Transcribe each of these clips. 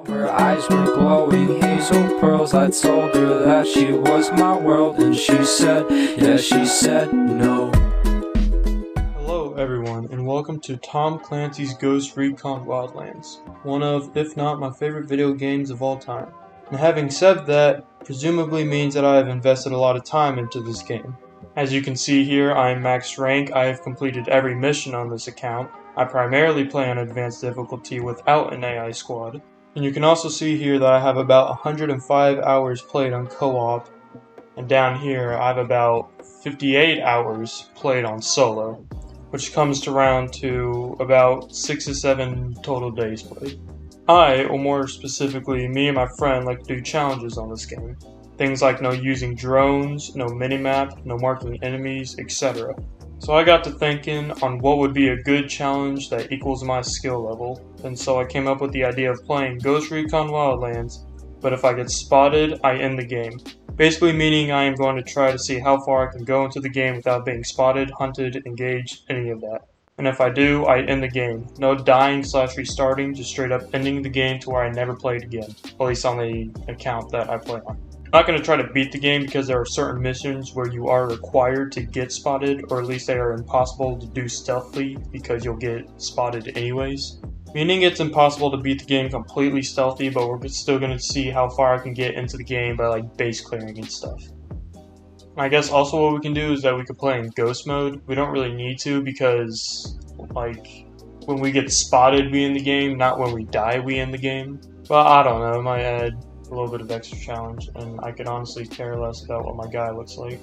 Her eyes were glowing hazel pearls. I told her that she was my world, and she said, yeah, she said no. Hello everyone, and welcome to Tom Clancy's Ghost Recon Wildlands, one of, if not my favorite video games of all time. And having said that, presumably means that I have invested a lot of time into this game. As you can see here, I am max rank. I have completed every mission on this account. I primarily play on advanced difficulty without an AI squad. And you can also see here that I have about 105 hours played on co-op, and down here I have about 58 hours played on solo, which comes to round to about 6 to 7 total days played. I, or more specifically me and my friend, like to do challenges on this game. Things like no using drones, no minimap, no marking enemies, etc. So I got to thinking on what would be a good challenge that equals my skill level, and so I came up with the idea of playing Ghost Recon Wildlands, but if I get spotted, I end the game. Basically meaning I am going to try to see how far I can go into the game without being spotted, hunted, engaged, any of that. And if I do, I end the game. No dying / restarting, just straight up ending the game to where I never played again. At least on the account that I play on. I'm not going to try to beat the game because there are certain missions where you are required to get spotted, or at least they are impossible to do stealthily because you'll get spotted anyways. Meaning it's impossible to beat the game completely stealthy, but we're still going to see how far I can get into the game by like base clearing and stuff. I guess also what we can do is that we could play in ghost mode. We don't really need to because like when we get spotted we end the game, not when we die we end the game. But I don't know, it might add a little bit of extra challenge, and I could honestly care less about what my guy looks like.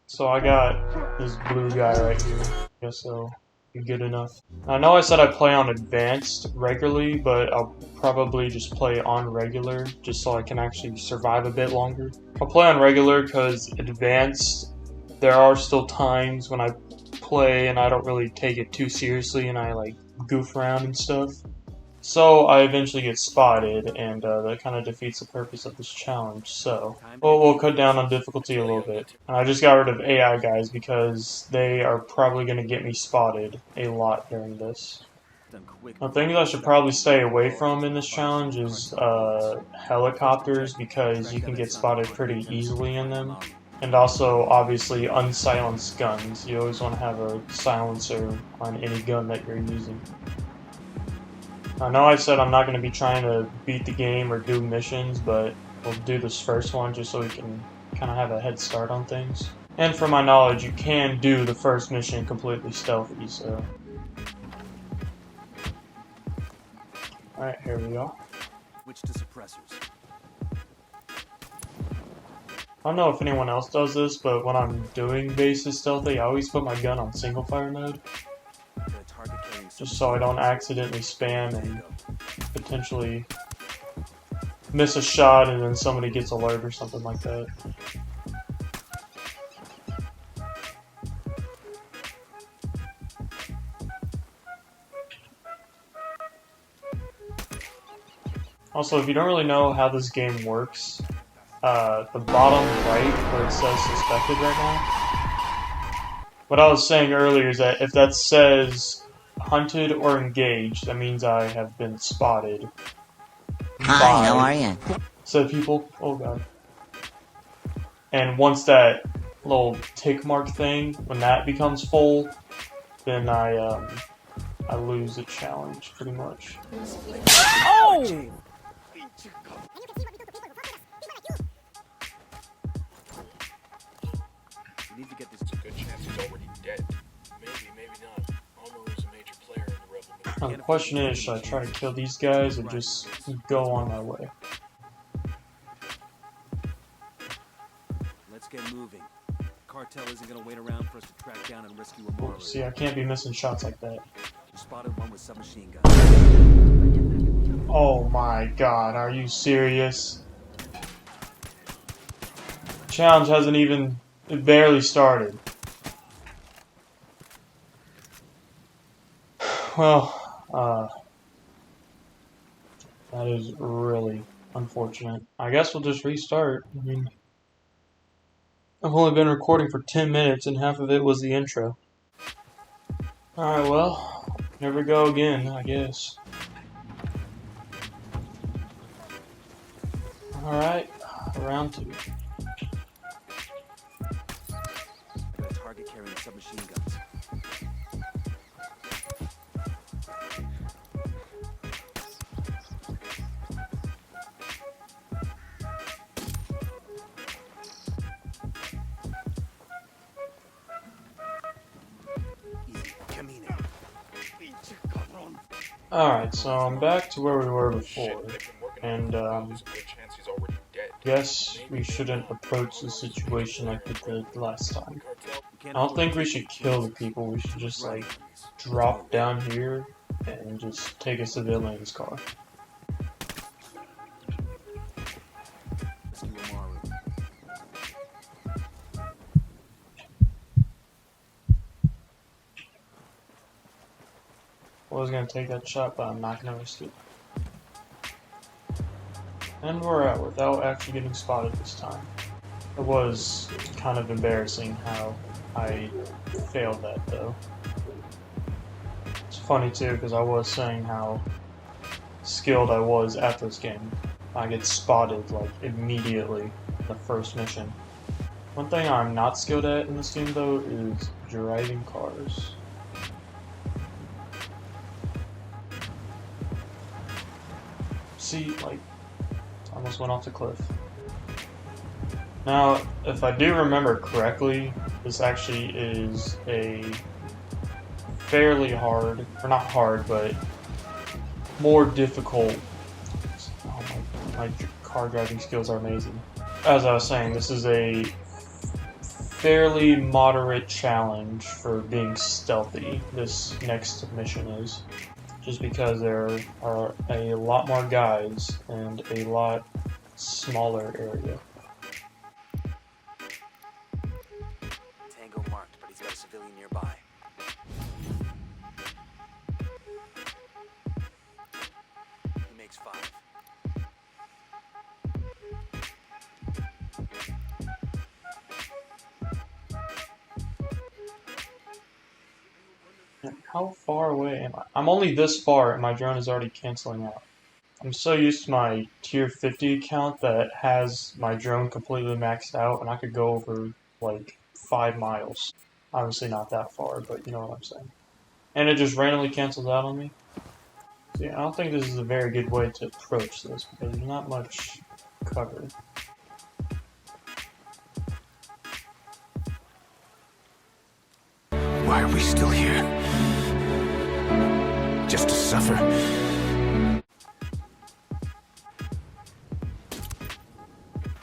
So I got this blue guy right here. I guess so. Good enough. I know I said I play on advanced regularly, but I'll probably just play on regular just so I can actually survive a bit longer. I'll play on regular because advanced, there are still times when I play and I don't really take it too seriously and I like goof around and stuff. So I eventually get spotted, and that kind of defeats the purpose of this challenge. So we'll cut down on difficulty a little bit. And I just got rid of AI guys because they are probably going to get me spotted a lot during this. Now, things I should probably stay away from in this challenge is helicopters, because you can get spotted pretty easily in them. And also, obviously, unsilenced guns. You always want to have a silencer on any gun that you're using. I know I said I'm not going to be trying to beat the game or do missions, but we'll do this first one just so we can kind of have a head start on things. And from my knowledge, you can do the first mission completely stealthy, so... Alright, here we go. Switch to suppressors. I don't know if anyone else does this, but when I'm doing bases stealthy, I always put my gun on single fire mode. Just so I don't accidentally spam and potentially miss a shot and then somebody gets alert or something like that. Also, if you don't really know how this game works, the bottom right where it says suspected right now, what I was saying earlier is that if that says hunted or engaged, that means I have been spotted. Hi, how are you? Said people. Oh god. And once that little tick mark thing, when that becomes full, then I lose the challenge pretty much. Oh! You need to get this. Good chance he's already dead. Maybe not. All know he's a major player in the rebel movement. Now the question is, should I try to kill these guys or just go on my way? Let's get moving. Cartel isn't gonna wait around for us to track down and rescue a marley. See, I can't be missing shots like that. You spotted one with submachine gun. Oh my god, are you serious? Challenge hasn't even barely started. Well, that is really unfortunate. I guess we'll just restart. I mean, I've only been recording for 10 minutes and half of it was the intro. Alright, well, here we go again, I guess. Alright, round 2. I got a target carrying submachine guns. Easy. Camine. Alright, so I'm back to where we were before, and guess we shouldn't approach the situation like we did last time. I don't think we should kill the people, we should just like drop down here and just take a civilian's car. Rescue Amaru. I was gonna take that shot, but I'm not gonna risk it. And we're out without actually getting spotted this time. It was kind of embarrassing how I failed that though. It's funny too because I was saying how skilled I was at this game. I get spotted like immediately in the first mission. One thing I'm not skilled at in this game though is driving cars. See, like, almost went off the cliff. Now, if I do remember correctly, this actually is a fairly hard, or not hard, but more difficult. Oh my car driving skills are amazing. As I was saying, this is a fairly moderate challenge for being stealthy. This next mission is. Just because there are a lot more guys and a lot smaller area. Tango marked, but he's got a civilian nearby. He makes 5. How far away am I? I'm only this far and my drone is already canceling out. I'm so used to my tier 50 account that has my drone completely maxed out and I could go over like 5 miles. Obviously not that far, but you know what I'm saying. And it just randomly cancels out on me. So yeah, I don't think this is a very good way to approach this because there's not much cover. Why are we still here? Just to suffer?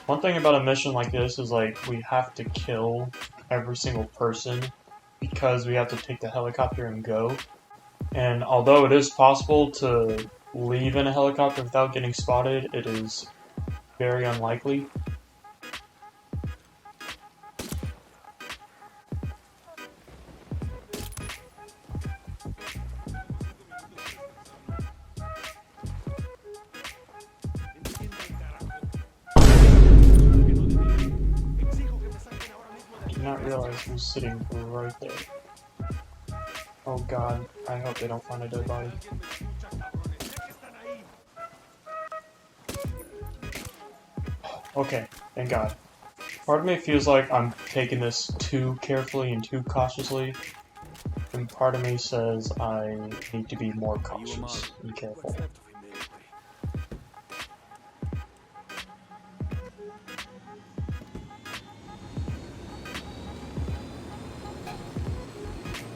One thing about a mission like this is like we have to kill every single person because we have to take the helicopter and go. And although it is possible to leave in a helicopter without getting spotted, it is very unlikely. I did not realize he was sitting right there. Oh god, I hope they don't find a dead body. Okay, thank god. Part of me feels like I'm taking this too carefully and too cautiously, and part of me says I need to be more cautious and careful.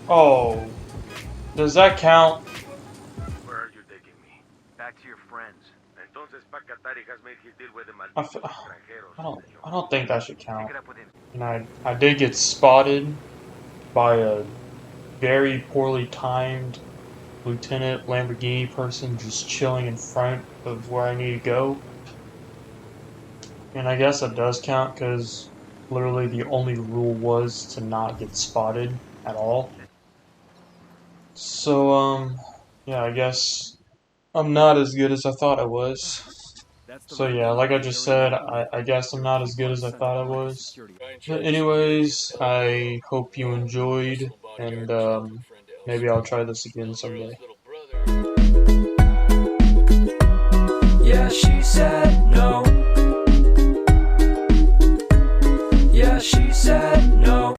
Oh, does that count? Where are you taking me? Back to your friends. Entonces Pacatari has made his deal with the I don't think that should count. Pick it up with him. And I did get spotted by a very poorly timed Lieutenant Lamborghini person just chilling in front of where I need to go. And I guess that does count because literally the only rule was to not get spotted at all. So, yeah, I guess I'm not as good as I thought I was. So yeah, like I just said, I guess I'm not as good as I thought I was. But anyways, I hope you enjoyed, and maybe I'll try this again someday. Yeah, she said